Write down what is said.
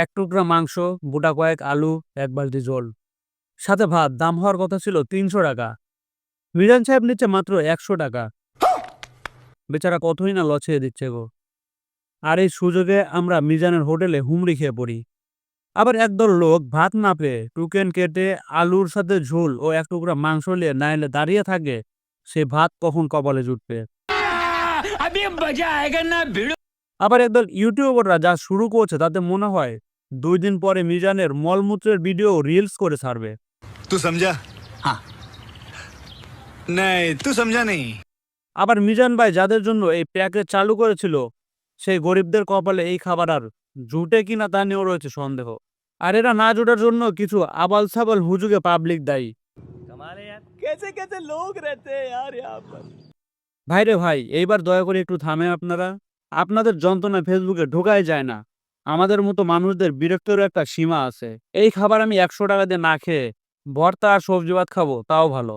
এক টুকরা মাংস, গোটা কয়েক আলু, এক বালতি জল, সাথে ভাত। দাম হওয়ার কথা ছিল ৩০০ টাকা। মিজান সাহেব নিচ্ছে মাত্র ১০০ টাকা। বেচারা কতই না লছিয়ে দিচ্ছে গো। আর এই সুযোগে আমরা মিজানের হোটেলে হুমড়ি খেয়ে পড়ি। আবার একদল লোক ভাত না পেয়ে টুকেন কেটে আলুর সাথে ঝোল ও এক টুকরা মাংস নিয়ে না এলে দাঁড়িয়ে থাকে সে ভাত কখন কপালে জুটবে। আবার একদল ইউটিউবাররা যা শুরু করছে তাতে মনে হয় ২ দিন পরে মিজানের মলমূত্রের ভিডিও রিলস করে ছাড়বে। तू समझा? हाँ। नहीं, तू समझा नहीं। আবার মিজান ভাই যাদের জন্য এই প্যাকেজ চালু করেছিল সেই গরিবদের কপালে এই খাবার আর জুটে কিনা তা নিয়েও রয়েছে সন্দেহ। আর এরা না জোটার জন্য কিছু আবাল সাবাল হুজুগে পাবলিক দায়ী। कैसे कैसे लोग रहते हैं यार यहाँ पर। ভাইরে ভাই, এইবার দয়া করে একটু থামে আপনারা। আপনাদের যন্ত্রণা ফেসবুকে ঢোকাই যায় না। আমাদের মতো মানুষদের বিরক্তেরও একটা সীমা আছে। এই খাবার আমি ১০০ টাকা দিয়ে না খেয়ে ভর্তা আর সবজি ভাত খাবো তাও ভালো।